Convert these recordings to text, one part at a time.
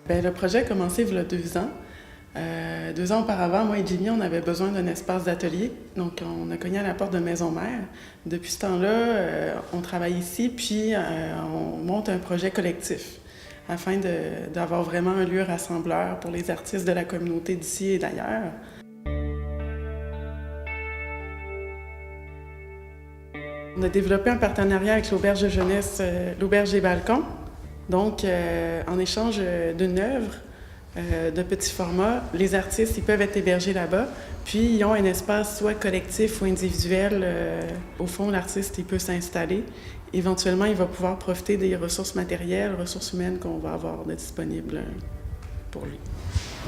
Le projet a commencé il y a 2 ans. 2 ans auparavant, moi et Jimmy, on avait besoin d'un espace d'atelier. Donc, on a cogné à la porte de Maison Mère. Depuis ce temps-là, on travaille ici, puis on monte un projet collectif afin d'avoir vraiment un lieu rassembleur pour les artistes de la communauté d'ici et d'ailleurs. On a développé un partenariat avec l'Auberge de jeunesse, l'Auberge des Balcons. Donc, en échange d'une œuvre de petit format, les artistes ils peuvent être hébergés là-bas, puis ils ont un espace soit collectif ou individuel. Au fond, l'artiste il peut s'installer. Éventuellement, il va pouvoir profiter des ressources matérielles, ressources humaines qu'on va avoir de disponibles pour lui.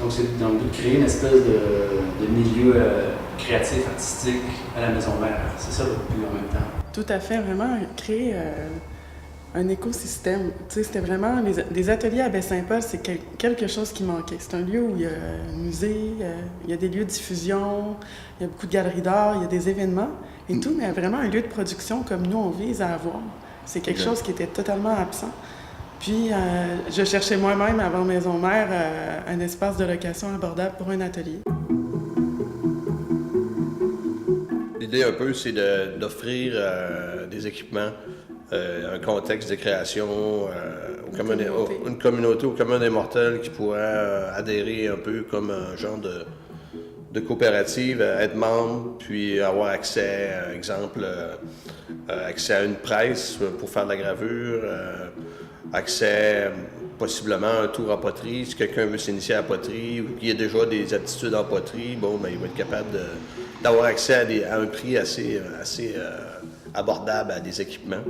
Donc, c'est dans le but de créer une espèce de milieu créatif, artistique à la Maison Mère. C'est ça votre but en même temps? Tout à fait, vraiment créer un écosystème. Tu sais, c'était vraiment... des ateliers à Baie-Saint-Paul, c'est quelque chose qui manquait. C'est un lieu où il y a un musée, il y a des lieux de diffusion, il y a beaucoup de galeries d'art, il y a des événements et tout, mais vraiment un lieu de production comme nous, on vise à avoir. C'est quelque chose qui était totalement absent. Puis, je cherchais moi-même, avant Maison Mère, un espace de location abordable pour un atelier. L'idée un peu, c'est d'offrir des équipements, un contexte de création, une communauté au commun des mortels qui pourrait adhérer un peu comme un genre de coopérative, être membre, puis avoir accès, exemple, accès à une presse pour faire de la gravure, accès possiblement à un tour en poterie. Si quelqu'un veut s'initier à la poterie ou qu'il y a déjà des aptitudes en poterie, bon, ben, il va être capable d'avoir accès à un prix assez abordable à des équipements.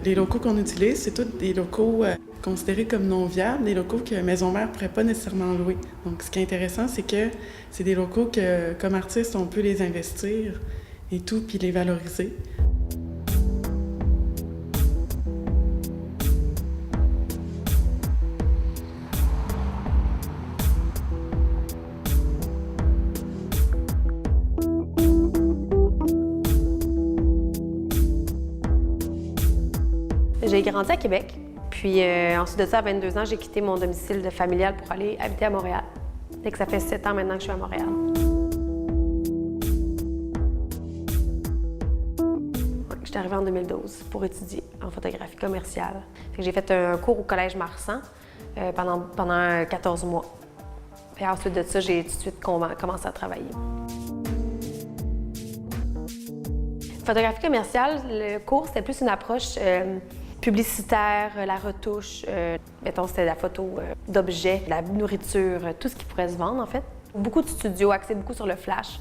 Les locaux qu'on utilise, c'est tous des locaux considérés comme non viables, des locaux que Maison Mère ne pourrait pas nécessairement louer. Donc, ce qui est intéressant, c'est que c'est des locaux que, comme artiste, on peut les investir et tout, puis les valoriser. J'ai grandi à Québec, puis ensuite de ça, à 22 ans, j'ai quitté mon domicile familial pour aller habiter à Montréal. Fait que ça fait 7 ans maintenant que je suis à Montréal. Je suis arrivée en 2012 pour étudier en photographie commerciale. J'ai fait un cours au Collège Marsan pendant 14 mois. Puis ensuite de ça, j'ai tout de suite commencé à travailler. Photographie commerciale, le cours, c'était plus une approche publicitaire, la retouche, mettons, c'était la photo d'objets, de la nourriture, tout ce qui pourrait se vendre, en fait. Beaucoup de studios axés beaucoup sur le flash,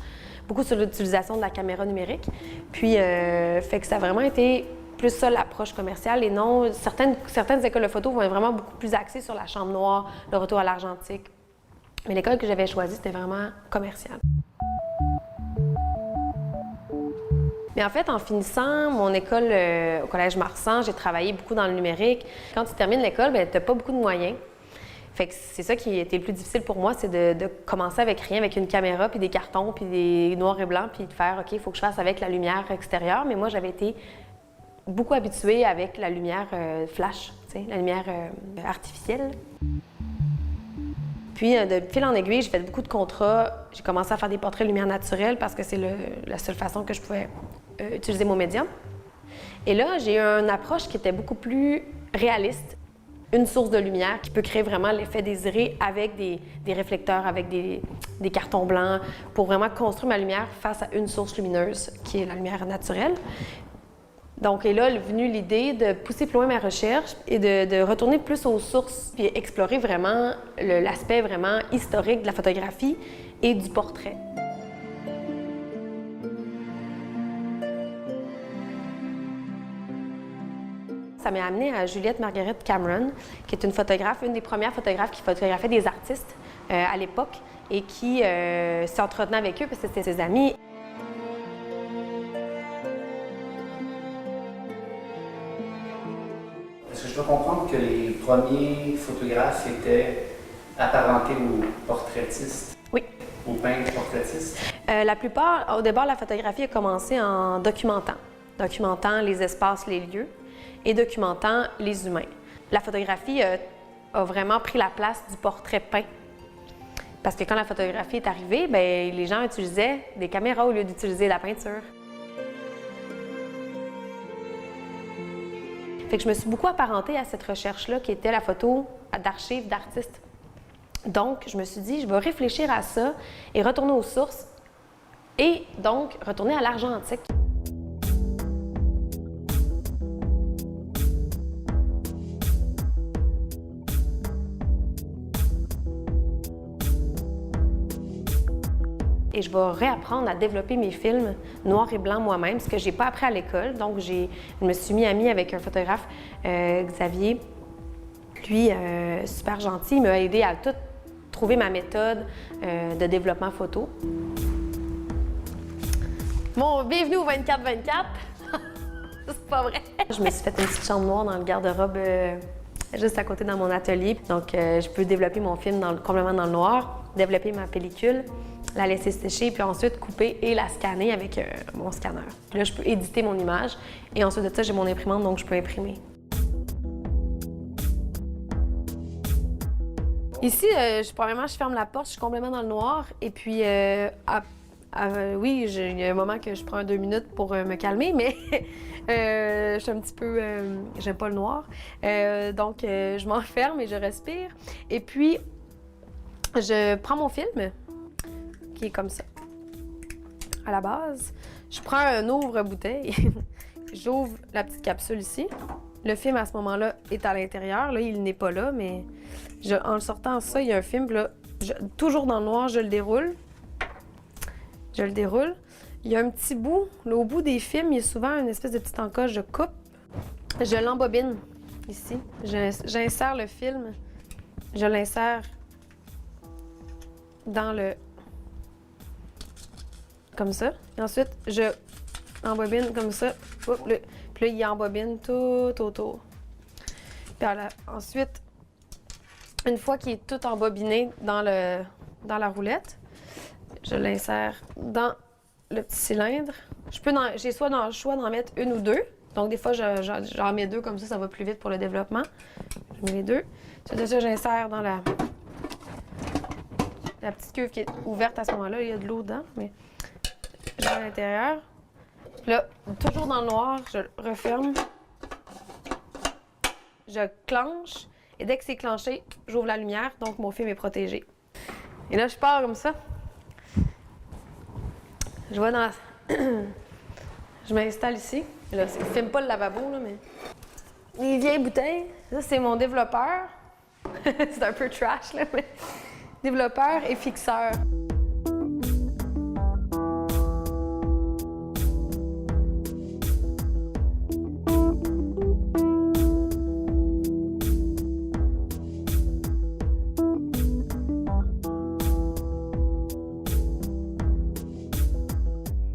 beaucoup sur l'utilisation de la caméra numérique. Puis, fait que ça a vraiment été plus ça, l'approche commerciale, et non, certaines écoles de photo vont être vraiment beaucoup plus axées sur la chambre noire, le retour à l'argentique. Mais l'école que j'avais choisie, c'était vraiment commercial. Mais en fait, en finissant mon école au Collège Marsan, j'ai travaillé beaucoup dans le numérique. Quand tu termines l'école, tu n'as pas beaucoup de moyens. Fait que c'est ça qui était le plus difficile pour moi, c'est de commencer avec rien, avec une caméra, puis des cartons, puis des noirs et blancs, puis de faire « OK, il faut que je fasse avec la lumière extérieure ». Mais moi, j'avais été beaucoup habituée avec la lumière flash, la lumière artificielle. Puis, de fil en aiguille, j'ai fait beaucoup de contrats. J'ai commencé à faire des portraits lumière naturelle parce que c'est la seule façon que je pouvais utiliser mon médium. Et là, j'ai eu une approche qui était beaucoup plus réaliste. Une source de lumière qui peut créer vraiment l'effet désiré avec des réflecteurs, avec des cartons blancs, pour vraiment construire ma lumière face à une source lumineuse qui est la lumière naturelle. Donc, et là, est venue l'idée de pousser plus loin ma recherche et de retourner plus aux sources puis explorer vraiment l'aspect vraiment historique de la photographie et du portrait. Ça m'a amenée à Juliette Marguerite Cameron, qui est une photographe, une des premières photographes qui photographiait des artistes à l'époque et qui s'entretenait avec eux parce que c'était ses amis. Est-ce que je dois comprendre que les premiers photographes étaient apparentés aux portraitistes? Oui, au peintre portraitiste? La plupart, au départ, la photographie a commencé en documentant les espaces, les lieux et documentant les humains. La photographie a vraiment pris la place du portrait peint. Parce que quand la photographie est arrivée, bien, les gens utilisaient des caméras au lieu d'utiliser la peinture. Fait que je me suis beaucoup apparentée à cette recherche-là qui était la photo d'archives d'artistes. Donc, je me suis dit, je vais réfléchir à ça et retourner aux sources et donc retourner à l'argentique. Et je vais réapprendre à développer mes films noir et blanc moi-même, ce que j'ai pas appris à l'école. Donc, je me suis mis amie avec un photographe, Xavier. Lui, super gentil, il m'a aidé à tout trouver ma méthode de développement photo. Bon, bienvenue au 24-24! C'est pas vrai! Je me suis fait une petite chambre noire dans le garde-robe juste à côté dans mon atelier. Donc, je peux développer mon film complètement dans le noir, développer ma pellicule, la laisser sécher, puis ensuite couper et la scanner avec mon scanner. Puis là, je peux éditer mon image et ensuite de ça, j'ai mon imprimante, donc je peux imprimer. Ici, premièrement, je ferme la porte, je suis complètement dans le noir et puis oui, il y a un moment que je prends 2 minutes pour me calmer, mais je suis un petit peu... j'aime pas le noir. Donc, je m'enferme et je respire. Et puis, je prends mon film, qui est comme ça, à la base. Je prends un ouvre-bouteille, j'ouvre la petite capsule ici. Le film, à ce moment-là, est à l'intérieur. Là, il n'est pas là, mais en le sortant ça, il y a un film. Là, toujours dans le noir, je le déroule. Je le déroule. Il y a un petit bout. Là, au bout des films, il y a souvent une espèce de petite encoche. Je coupe. Je l'embobine ici. J'insère le film. Je l'insère dans le... comme ça. Et ensuite, je embobine comme ça. Puis là, il embobine tout autour. Puis ensuite, une fois qu'il est tout embobiné dans la roulette, je l'insère dans le petit cylindre. J'ai soit le choix d'en mettre une ou deux. Donc, des fois, j'en mets 2, comme ça va plus vite pour le développement. Je mets les 2. Ensuite de ça, j'insère dans la petite cuve qui est ouverte à ce moment-là. Il y a de l'eau dedans, mais je mets à l'intérieur. Là, toujours dans le noir, je referme. Je clenche. Et dès que c'est clenché, j'ouvre la lumière, donc mon film est protégé. Et là, je pars comme ça. Je vais dans... Je m'installe ici. Là, je ne filme pas le lavabo, là, mais... Les vieilles bouteilles, ça, c'est mon développeur. C'est un peu trash, là, mais... Développeur et fixeur.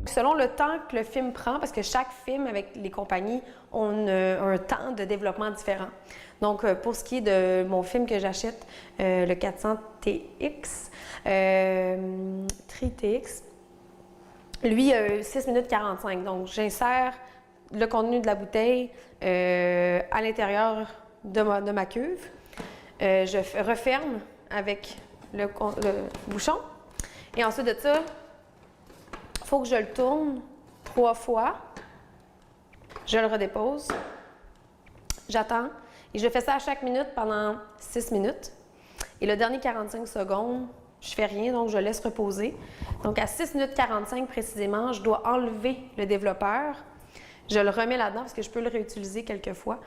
Selon le temps que le film prend, parce que chaque film avec les compagnies ont un temps de développement différent. Donc, pour ce qui est de mon film que j'achète, le 400 TX, 3TX, lui, 6 minutes 45. Donc, j'insère le contenu de la bouteille à l'intérieur de ma cuve. Je referme avec le bouchon. Et ensuite de ça, il faut que je le tourne 3 fois. Je le redépose. J'attends. Et je fais ça à chaque minute pendant 6 minutes. Et le dernier 45 secondes, je fais rien, donc je laisse reposer. Donc à 6 minutes 45 précisément, je dois enlever le développeur. Je le remets là-dedans parce que je peux le réutiliser quelques fois.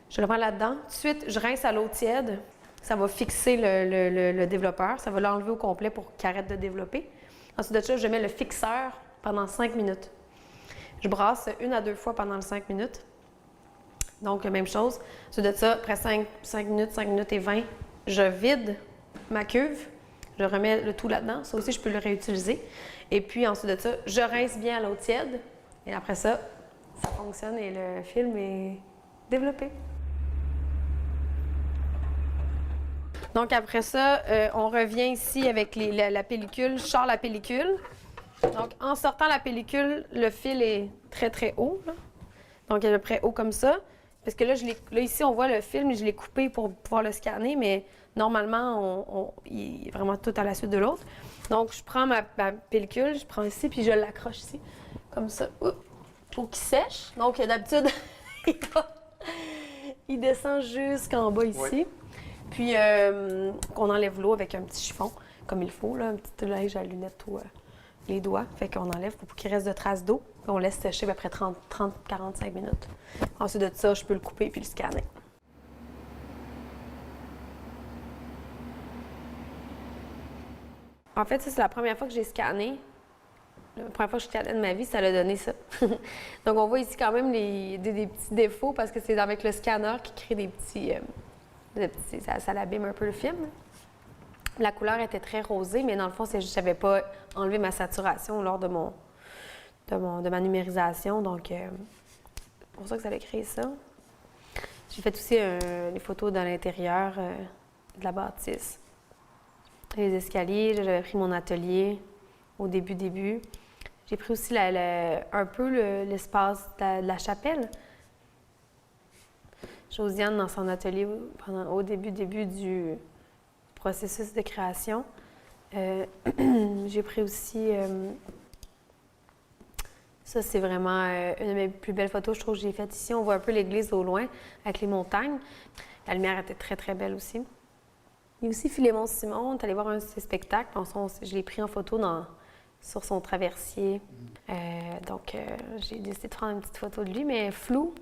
Je le remets là-dedans. Tout de suite, je rince à l'eau tiède. Ça va fixer le développeur. Ça va l'enlever au complet pour qu'il arrête de développer. Ensuite de ça, je mets le fixeur pendant 5 minutes. Je brasse 1 à 2 fois pendant les 5 minutes. Donc, même chose. Ensuite de ça, après 5 minutes et 20, je vide ma cuve. Je remets le tout là-dedans. Ça aussi, je peux le réutiliser. Et puis, ensuite de ça, je rince bien à l'eau tiède. Et après ça, ça fonctionne et le film est développé. Donc après ça, on revient ici avec la pellicule. Je sors la pellicule. Donc en sortant la pellicule, le fil est très très haut, là. Donc à peu près haut comme ça. Parce que là, ici, on voit le film, je l'ai coupé pour pouvoir le scanner, mais normalement, il est vraiment tout à la suite de l'autre. Donc, je prends ma pellicule, je prends ici, puis je l'accroche ici, comme ça, pour qu'il sèche. Donc, d'habitude, il descend jusqu'en bas ici. Oui. Puis, on enlève l'eau avec un petit chiffon, comme il faut, là, un petit linge à lunettes ou les doigts. Fait qu'on enlève pour qu'il reste de traces d'eau. On laisse sécher à peu près 30-45 minutes. Ensuite de ça, je peux le couper puis le scanner. En fait, ça, c'est la première fois que j'ai scanné. La première fois que je scannais de ma vie, ça a donné ça. Donc, on voit ici quand même des petits défauts parce que c'est avec le scanner qui crée des petits... ça l'abîme un peu le film. La couleur était très rosée, mais dans le fond, c'est juste que je n'avais pas enlevé ma saturation lors de ma numérisation. Donc, c'est pour ça que ça a créé ça. J'ai fait aussi les photos dans l'intérieur de la bâtisse. Les escaliers, j'avais pris mon atelier au début. J'ai pris aussi un peu l'espace de la chapelle. Josiane, dans son atelier, au début du processus de création. J'ai pris aussi... ça, c'est vraiment une de mes plus belles photos, je trouve, que j'ai faite ici. On voit un peu l'église au loin, avec les montagnes. La lumière était très, très belle aussi. Il y a aussi Philémon Simon, on est allé voir un de ses spectacles. Je l'ai pris en photo sur son traversier. Donc, j'ai décidé de prendre une petite photo de lui, mais floue,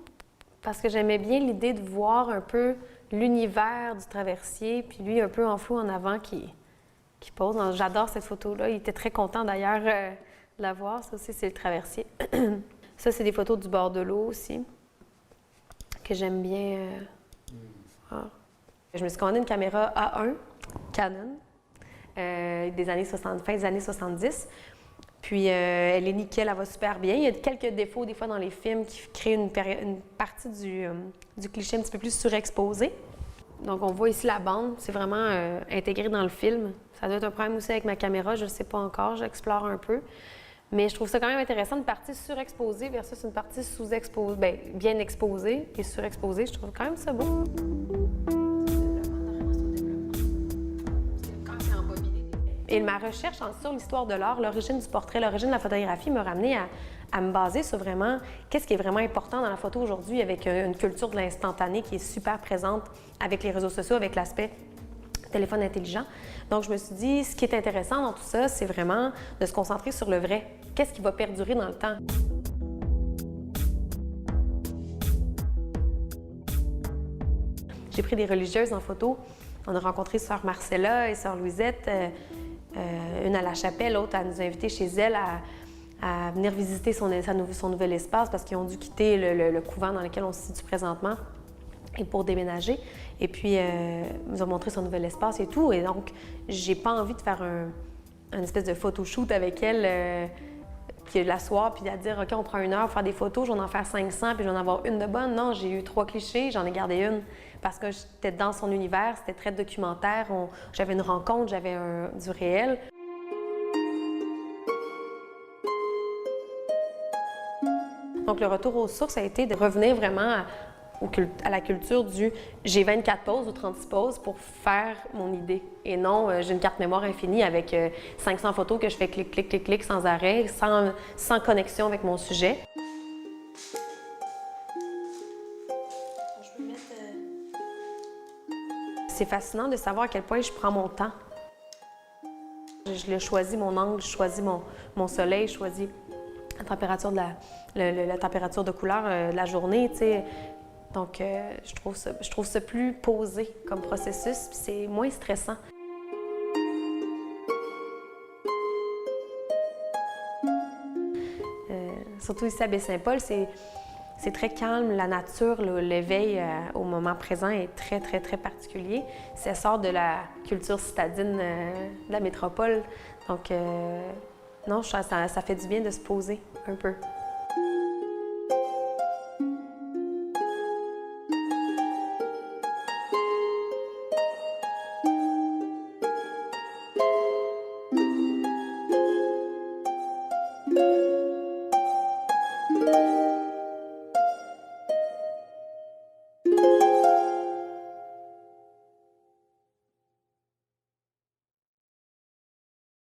parce que j'aimais bien l'idée de voir un peu l'univers du traversier, puis lui un peu en flou en avant qui pose. J'adore cette photo-là. Il était très content d'ailleurs de la voir. Ça aussi, c'est le traversier. Ça, c'est des photos du bord de l'eau aussi, que j'aime bien. Je me suis commandé une caméra A1 Canon des années 60, fin des années 70. Puis, elle est nickel, elle va super bien. Il y a quelques défauts, des fois, dans les films qui créent une partie du cliché un petit peu plus surexposé. Donc, on voit ici la bande. C'est vraiment intégré dans le film. Ça doit être un problème aussi avec ma caméra, je ne sais pas encore. J'explore un peu. Mais je trouve ça quand même intéressant, une partie surexposée versus une partie sous-exposée. Bien, bien exposée et surexposée. Je trouve quand même ça beau. Et ma recherche sur l'histoire de l'art, l'origine du portrait, l'origine de la photographie m'a ramenée à me baser sur vraiment qu'est-ce qui est vraiment important dans la photo aujourd'hui avec une culture de l'instantané qui est super présente avec les réseaux sociaux, avec l'aspect téléphone intelligent. Donc, je me suis dit, ce qui est intéressant dans tout ça, c'est vraiment de se concentrer sur le vrai. Qu'est-ce qui va perdurer dans le temps? J'ai pris des religieuses en photo. On a rencontré Sœur Marcella et Sœur Louisette. Une à la chapelle, l'autre, elle nous a invités chez elle à venir visiter son nouvel espace parce qu'ils ont dû quitter le couvent dans lequel on se situe présentement et pour déménager. Et puis, nous ont montré son nouvel espace et tout. Et donc, j'ai pas envie de faire une espèce de photoshoot avec elle, puis l'asseoir, puis à dire, OK, on prend 1 heure pour faire des photos, je vais en faire 500, puis je vais en avoir une de bonne. Non, j'ai eu 3 clichés, j'en ai gardé une parce que j'étais dans son univers, c'était très documentaire, j'avais une rencontre, j'avais du réel. Donc, le retour aux sources a été de revenir vraiment à la culture du j'ai 24 poses ou 36 poses pour faire mon idée. Et non, j'ai une carte mémoire infinie avec 500 photos que je fais clic, clic, clic, clic sans arrêt, sans connexion avec mon sujet. C'est fascinant de savoir à quel point je prends mon temps. Je choisis mon angle, je choisis mon soleil, je choisis la température la température de couleur de la journée, tu sais. Donc, je trouve ça plus posé comme processus, puis c'est moins stressant. Surtout ici à Baie-Saint-Paul, c'est très calme, la nature, l'éveil au moment présent est très, très, très particulier. Ça sort de la culture citadine de la métropole. Donc, non, ça fait du bien de se poser un peu.